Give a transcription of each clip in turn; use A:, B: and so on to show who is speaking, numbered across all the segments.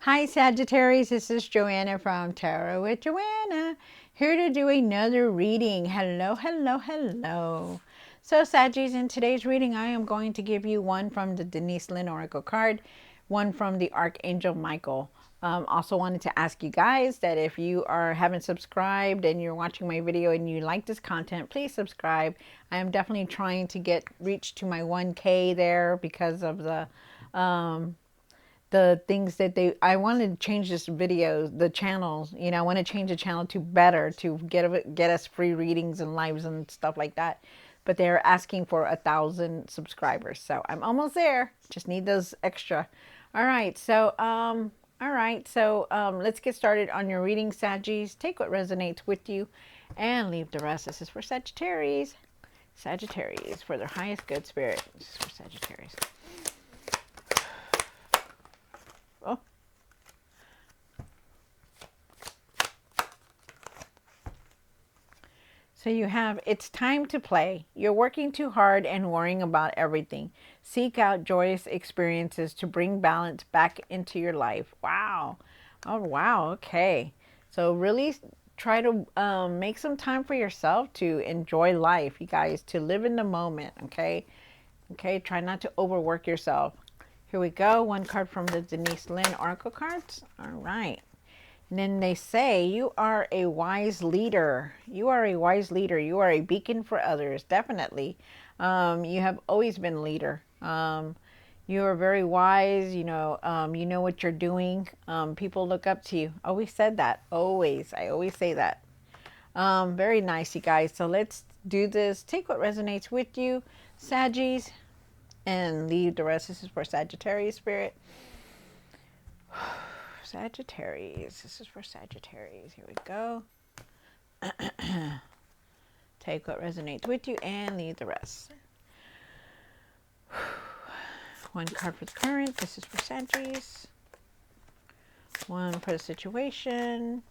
A: Hi Sagittarius, this is Joanna from Tarot with Joanna, here to do another reading. Hello, hello, hello. So Saggies, in today's reading, I am going to give you one from the Denise Lynn Oracle card, one from the Archangel Michael. Also wanted to ask you guys that if you haven't subscribed and you're watching my video and you like this content, please subscribe. I am definitely trying to reach to my 1K there because of the things that I wanted to change this video, the channels, I want to change the channel to better, to get us free readings and lives and stuff like that. But they're asking for 1,000 subscribers. So I'm almost there. Just need those extra. All right. So, let's get started on your reading, Saggies. Take what resonates with you and leave the rest. This is for Sagittarius. Sagittarius, for their highest good spirit. This is for Sagittarius. Oh. So you have, it's time to play. You're working too hard and worrying about everything. Seek out joyous experiences to bring balance back into your life. Wow. Oh, wow. Okay. So really try to make some time for yourself to enjoy life, you guys, to live in the moment. Okay. Okay. Try not to overwork yourself. Here we go. One card from the Denise Lynn Oracle cards. All right. And then they say, you are a wise leader. You are a wise leader. You are a beacon for others. Definitely. You have always been a leader. You are very wise. You know what you're doing. People look up to you. Always said that. Always. I always say that. Very nice, you guys. So let's do this. Take what resonates with you, Saggies, and leave the rest. This is for Sagittarius spirit. Sagittarius. This is for Sagittarius. Here we go. Take what resonates with you and leave the rest. One card for the current. This is for Sagittarius. One for the situation.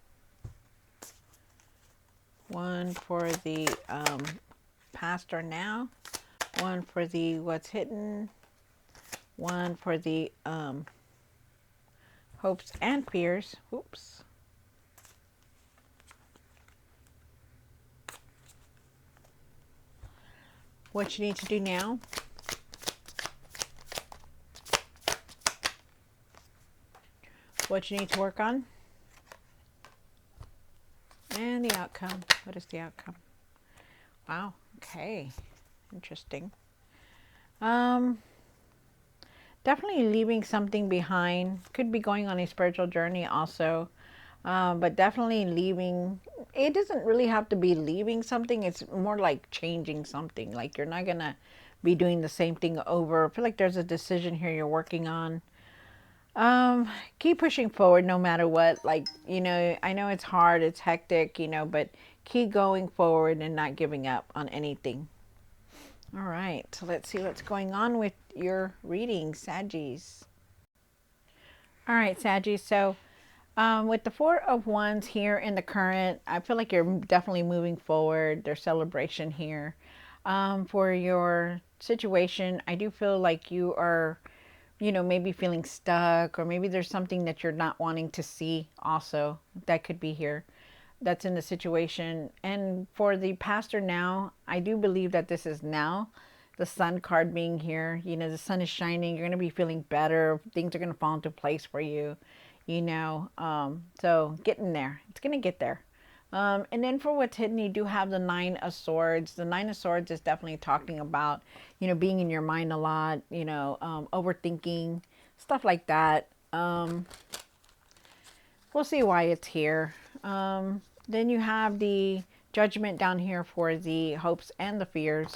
A: One for the past or now. One for the what's hidden. One for the hopes and fears. Oops. What you need to do now. What you need to work on. And the outcome. What is the outcome? Wow. Okay. Interesting. Definitely leaving something behind. Could be going on a spiritual journey also. But definitely leaving. It doesn't really have to be leaving something. It's more like changing something. Like you're not going to be doing the same thing over. I feel like there's a decision here you're working on. Keep pushing forward no matter what. Like, I know it's hard. It's hectic, but keep going forward and not giving up on anything. All right, so let's see what's going on with your reading, Saggies. All right, Saggies, so with the Four of Wands here in the current, I feel like you're definitely moving forward. There's celebration here. For your situation, I do feel like you are, maybe feeling stuck, or maybe there's something that you're not wanting to see also. That could be here. That's in the situation. And for the past or now, I do believe that this is now. The sun card being here, the sun is shining. You're going to be feeling better. Things are going to fall into place for you, so getting there. It's going to get there. And then for what's hidden, you do have the Nine of Swords. The Nine of Swords is definitely talking about, being in your mind a lot, overthinking, stuff like that. We'll see why it's here. Then you have the Judgment down here for the hopes and the fears.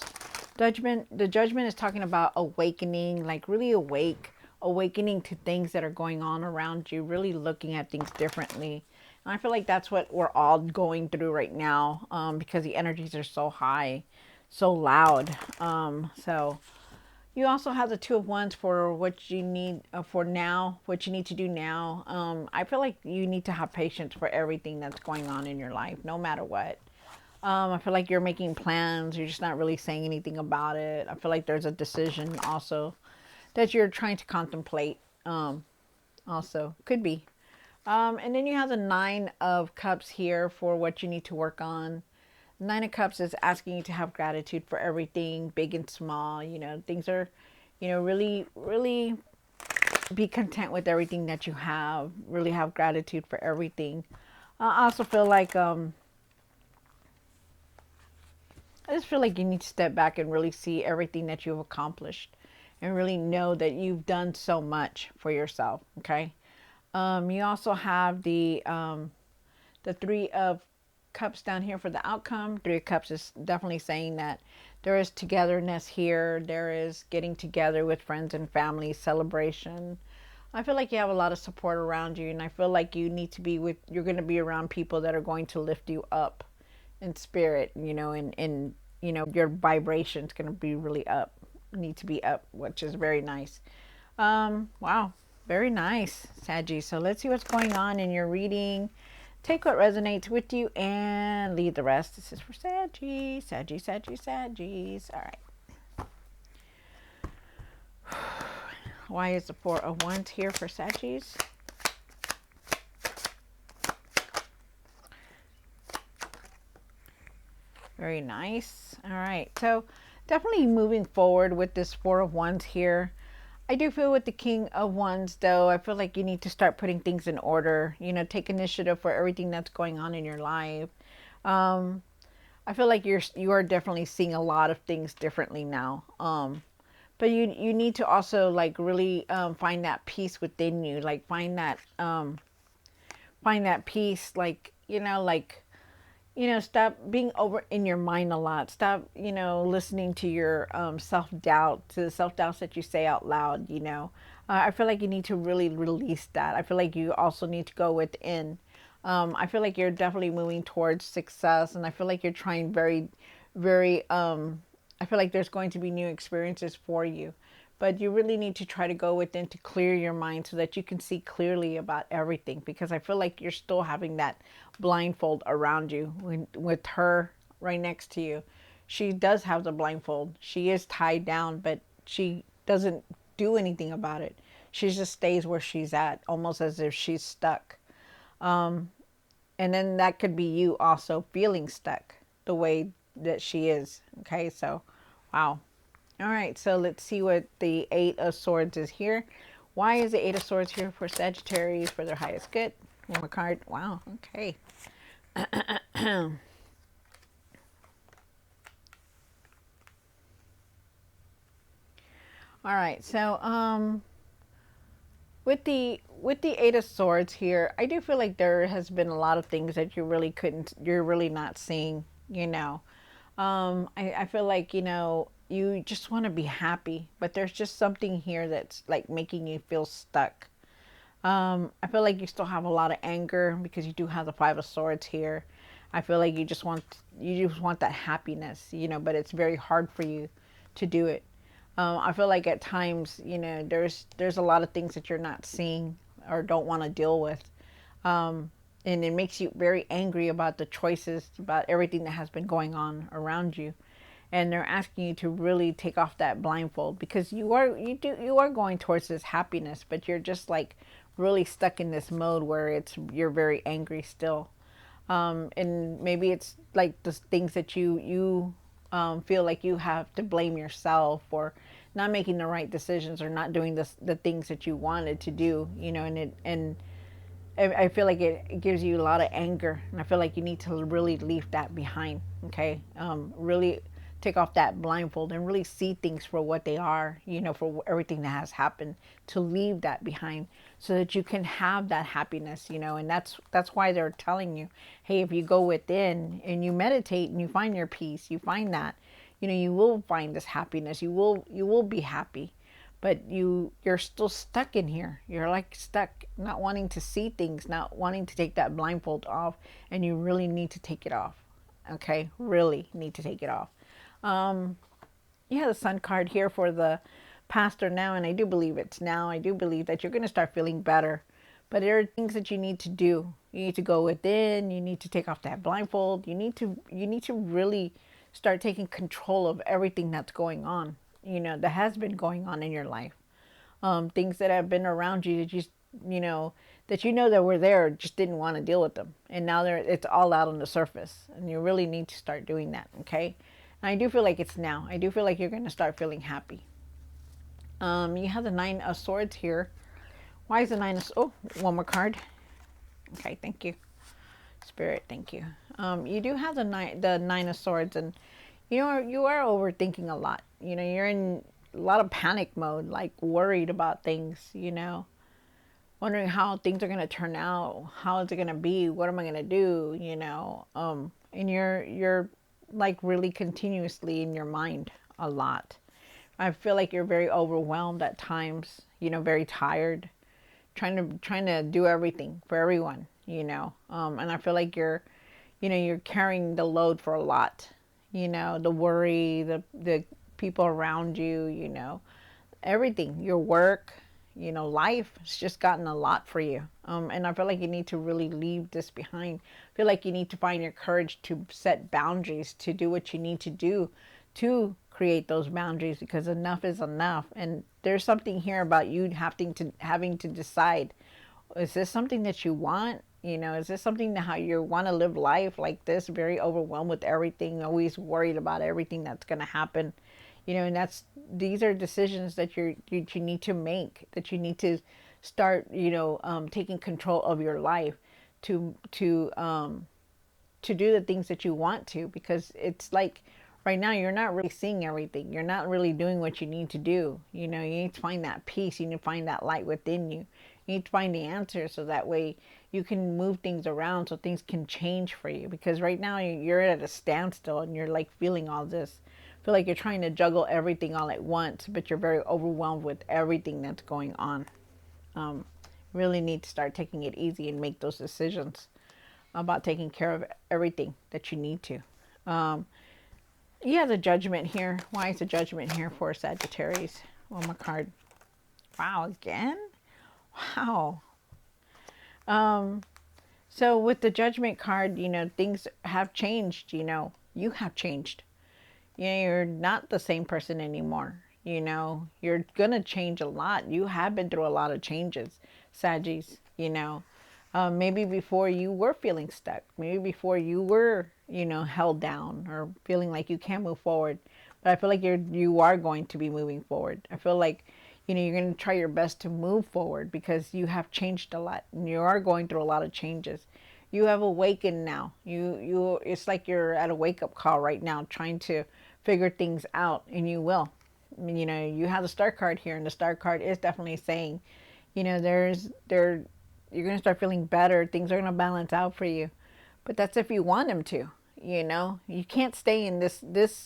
A: The Judgment is talking about awakening, like really awakening to things that are going on around you, really looking at things differently. And I feel like that's what we're all going through right now, because the energies are so high, so loud. So you also have the Two of Wands for what you need for now, what you need to do now. I feel like you need to have patience for everything that's going on in your life, no matter what. I feel like you're making plans. You're just not really saying anything about it. I feel like there's a decision also that you're trying to contemplate. also. Could be. And then you have the Nine of Cups here for what you need to work on. Nine of Cups is asking you to have gratitude for everything, big and small. You know, things are, really, really be content with everything that you have. Really have gratitude for everything. I also feel like, I just feel like you need to step back and really see everything that you've accomplished and really know that you've done so much for yourself. Okay. You also have the Three of Cups down here for the outcome. Three of Cups is definitely saying that there is togetherness here. There is getting together with friends and family, celebration. I feel like you have a lot of support around you, and I feel like you need to be with, you're going to be around people that are going to lift you up in spirit, and your vibration's going to be really up, need to be up, which is very nice. Wow, very nice, Saggy. So let's see what's going on in your reading. Take what resonates with you and leave the rest. This is for Saggy, Saggy, Saggy, Saggies. All right. Why is the Four of Wands here for Saggies? Very nice. All right. So definitely moving forward with this Four of Wands here. I do feel with the King of Wands, though, I feel like you need to start putting things in order. Take initiative for everything that's going on in your life. Um, I feel like you are definitely seeing a lot of things differently now. But you need to also like really find that peace within you. Like find that peace. Like stop being over in your mind a lot. Stop, listening to your self-doubt, to the self-doubts that you say out loud. I feel like you need to really release that. I feel like you also need to go within. I feel like you're definitely moving towards success, and I feel like you're trying very, very, I feel like there's going to be new experiences for you. But you really need to try to go within to clear your mind so that you can see clearly about everything. Because I feel like you're still having that blindfold around you with her right next to you. She does have the blindfold. She is tied down, but she doesn't do anything about it. She just stays where she's at, almost as if she's stuck. And then that could be you also feeling stuck the way that she is. Okay, so wow. All right, so let's see what the Eight of Swords is here. Why is the Eight of Swords here for Sagittarius for their highest good? One more card. Wow, okay. All right, so with the Eight of Swords here, I do feel like there has been a lot of things that you're really not seeing, I feel like, you just want to be happy, but there's just something here that's like making you feel stuck. I feel like you still have a lot of anger because you do have the Five of Swords here. I feel like you just want that happiness, but it's very hard for you to do it. I feel like at times, there's a lot of things that you're not seeing or don't want to deal with. And it makes you very angry about the choices, about everything that has been going on around you. And they're asking you to really take off that blindfold because you are going towards this happiness, but you're just like really stuck in this mode where you're very angry still. And maybe it's like the things that you feel like you have to blame yourself for not making the right decisions or not doing the things that you wanted to do, and I feel like it gives you a lot of anger, and I feel like you need to really leave that behind. Okay, really take off that blindfold and really see things for what they are. For everything that has happened, to leave that behind so that you can have that happiness. And that's why they're telling you, hey, if you go within and you meditate and you find your peace, you find that, you will find this happiness. You will be happy, but you're still stuck in here. You're like stuck, not wanting to see things, not wanting to take that blindfold off, and you really need to take it off. Okay, really need to take it off. You have the Sun card here for the past or now, and I do believe it's now. I do believe that you're going to start feeling better, but there are things that you need to do. You need to go within. You need to take off that blindfold. You need to really start taking control of everything that's going on, that has been going on in your life. Things that have been around you that you know, that you know that were there, just didn't want to deal with them. And now it's all out on the surface. And you really need to start doing that, okay? And I do feel like it's now. I do feel like you're going to start feeling happy. You have the Nine of Swords here. Why is the Nine of... Oh, one more card. Okay, thank you. Spirit, thank you. You do have the Nine of Swords, and you are overthinking a lot. You know, you're in a lot of panic mode, like worried about things, you know, wondering how things are going to turn out. How is it going to be? What am I going to do? You know, and you're like really continuously in your mind a lot. I feel like you're very overwhelmed at times, you know, very tired, trying to do everything for everyone, you know. And I feel like you're carrying the load for a lot, you know, the worry, the people around you, you know, everything, your work, you know, life has just gotten a lot for you. And I feel like you need to really leave this behind. I feel like you need to find your courage to set boundaries, to do what you need to do to create those boundaries, because enough is enough. And there's something here about you having to decide, is this something that you want? You know, is this something that how you want to live life like this, very overwhelmed with everything, always worried about everything that's going to happen? You know, and these are decisions that you need to make, that you need to start, you know, taking control of your life to do the things that you want to, because it's like right now you're not really seeing everything. You're not really doing what you need to do. You know, you need to find that peace. You need to find that light within you. You need to find the answer, so that way you can move things around, so things can change for you. Because right now you're at a standstill, and you're like feeling all this. Feel like you're trying to juggle everything all at once, but you're very overwhelmed with everything that's going on. Really need to start taking it easy and make those decisions about taking care of everything that you need to. You have the Judgment here. Why is the Judgment here for Sagittarius? One more card. Wow, again? Wow. So with the Judgment card, you know, things have changed. You know, you have changed. You know, you're not the same person anymore. You know, you're going to change a lot. You have been through a lot of changes, Saggies, you know. Maybe before you were feeling stuck. Maybe before you were, you know, held down or feeling like you can't move forward. But I feel like you are going to be moving forward. I feel like, you know, you're going to try your best to move forward, because you have changed a lot and you are going through a lot of changes. You have awakened now. It's like you're at a wake-up call right now, trying to figure things out, and you will. I mean, you know, you have the Star card here, and the Star card is definitely saying, you know, you're going to start feeling better. Things are going to balance out for you. But that's if you want them to, you know. You can't stay in this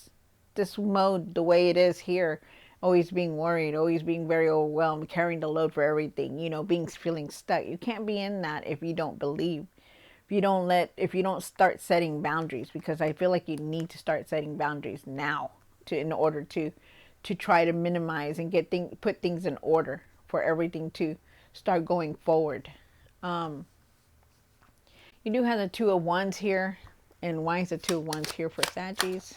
A: mode the way it is here, always being worried, always being very overwhelmed, carrying the load for everything, you know, feeling stuck. You can't be in that if you don't believe. If you don't start setting boundaries, because I feel like you need to start setting boundaries now in order to try to minimize and put things in order for everything to start going forward. You do have the Two of Wands here. And why is the Two of Wands here for Saggies?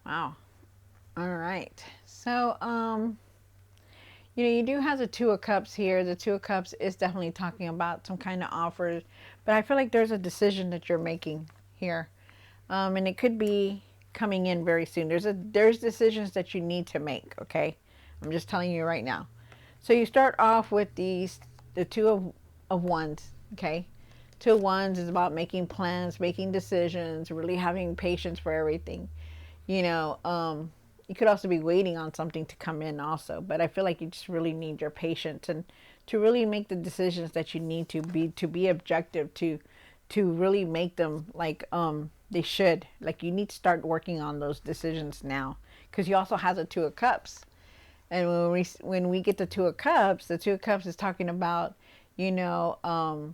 A: Wow. All right. So, you know, you do have the Two of Cups here. The Two of Cups is definitely talking about some kind of offer. But I feel like there's a decision that you're making here. And it could be coming in very soon. There's decisions that you need to make, okay? I'm just telling you right now. So you start off with the Two of Wands, okay? Two of Wands is about making plans, making decisions, really having patience for everything. You know, you could also be waiting on something to come in also, but I feel like you just really need your patience and to really make the decisions that you need to be objective, to really make them like they should. Like, you need to start working on those decisions now, because you also have the Two of Cups. And when we get the Two of Cups, the Two of Cups is talking about, you know,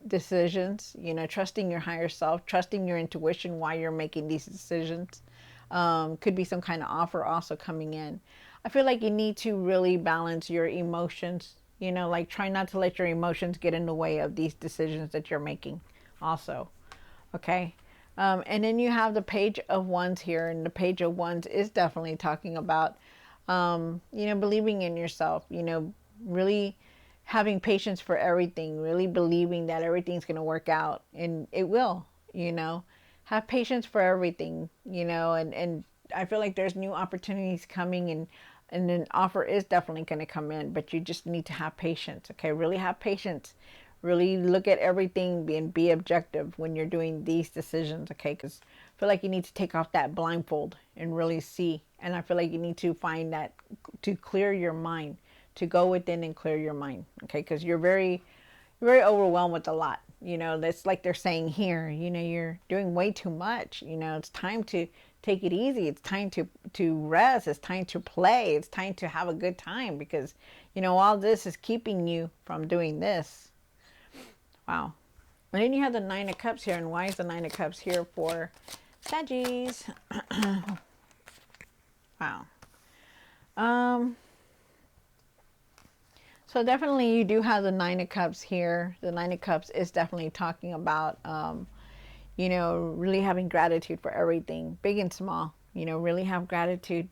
A: decisions, you know, trusting your higher self, trusting your intuition while you're making these decisions. Could be some kind of offer also coming in. I feel like you need to really balance your emotions, you know, like try not to let your emotions get in the way of these decisions that you're making also. Okay. And then you have the Page of Wands here, and the Page of Wands is definitely talking about Believing in yourself, really having patience for everything, really believing that everything's going to work out, and it will, have patience for everything, and I feel like there's new opportunities coming, and an offer is definitely going to come in, but you just need to have patience. Okay, really have patience, really look at everything and be objective when you're doing these decisions. Okay, because I feel like you need to take off that blindfold and really see, and I feel like you need to find that, to clear your mind, to go within and clear your mind. Okay, because you're very overwhelmed with a lot. That's like they're saying here, you're doing way too much. It's time to take it easy. It's time to rest. It's time to play. It's time to have a good time, because all this is keeping you from doing this. Wow. And then you have the Nine of Cups here. And why is the Nine of Cups here for Saggies? Wow. Um, So definitely you do have the Nine of Cups here. The Nine of Cups is definitely talking about, really having gratitude for everything, big and small. Really have gratitude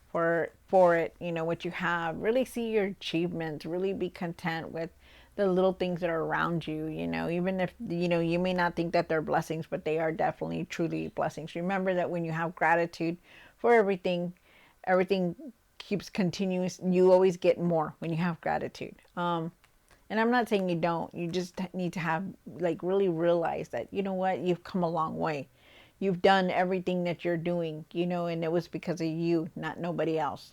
A: for it. What you have. Really see your achievements. Really be content with the little things that are around you. Even if you may not think that they're blessings, but they are definitely truly blessings. Remember that when you have gratitude for everything, everything keeps continuous. You always get more when you have gratitude. And I'm not saying you don't. You just need to have, like, really realize that, what, you've come a long way. You've done everything that you're doing, and it was because of you, not nobody else.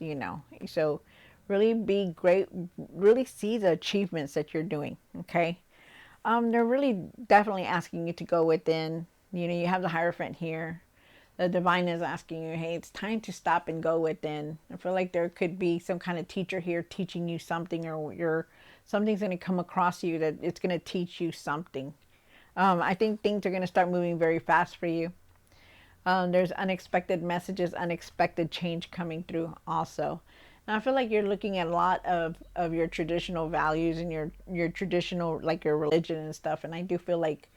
A: So really be great, really see the achievements that you're doing. Okay. They're really definitely asking you to go within. You have the Hierophant here. The divine is asking you, hey, it's time to stop and go within. I feel like there could be some kind of teacher here teaching you something, or something's going to come across you that it's going to teach you something. I think things are going to start moving very fast for you. There's unexpected messages, unexpected change coming through also. And I feel like you're looking at a lot of your traditional values and your traditional, like your religion and stuff. And I do feel like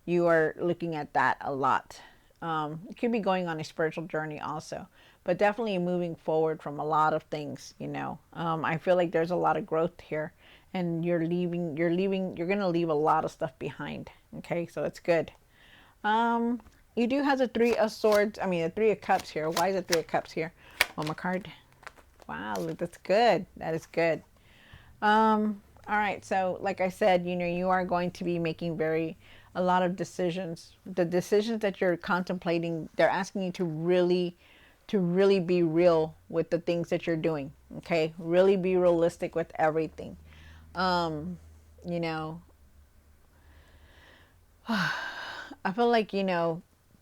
A: you are looking at that a lot. You could be going on a spiritual journey also, but definitely moving forward from a lot of things. I feel like there's a lot of growth here, and you're going to leave a lot of stuff behind. Okay, so it's good. You do have the Three of Swords, the Three of Cups here. Why is the Three of Cups here? One more card. Wow, that's good. That is good. All right, so like I said, you are going to be making a lot of decisions. The decisions that you're contemplating, they're asking you to really be real with the things that you're doing. Okay, really be realistic with everything. You know, I feel like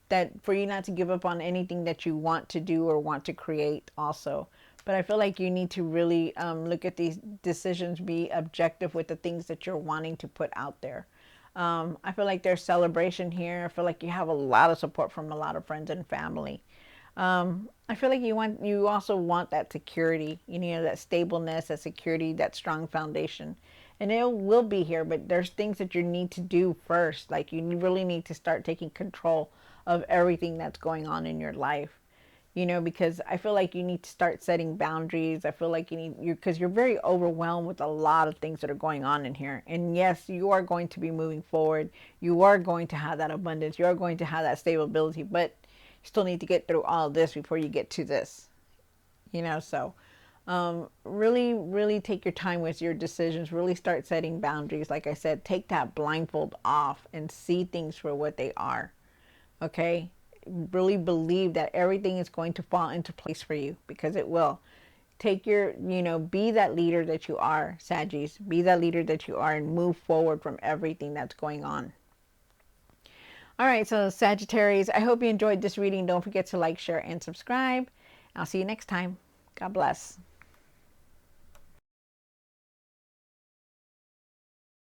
A: that for you not to give up on anything that you want to do or want to create also. But I feel like you need to really look at these decisions, be objective with the things that you're wanting to put out there. I feel like there's celebration here. I feel like you have a lot of support from a lot of friends and family. I feel like you also want that security, that stableness, that security, that strong foundation. And it will be here, but there's things that you need to do first. Like you really need to start taking control of everything that's going on in your life. Because I feel like you need to start setting boundaries. I feel like because you're very overwhelmed with a lot of things that are going on in here. And yes, you are going to be moving forward. You are going to have that abundance. You are going to have that stability, but you still need to get through all of this before you get to this, so really, really take your time with your decisions. Really start setting boundaries. Like I said, take that blindfold off and see things for what they are. Okay? Really believe that everything is going to fall into place for you, because it will. Take be that leader that you are, Saggies. Be that leader that you are, and move forward from everything that's going on. All right, so Sagittarius, I hope you enjoyed this reading. Don't forget to like, share, and subscribe. I'll see you next time. God bless.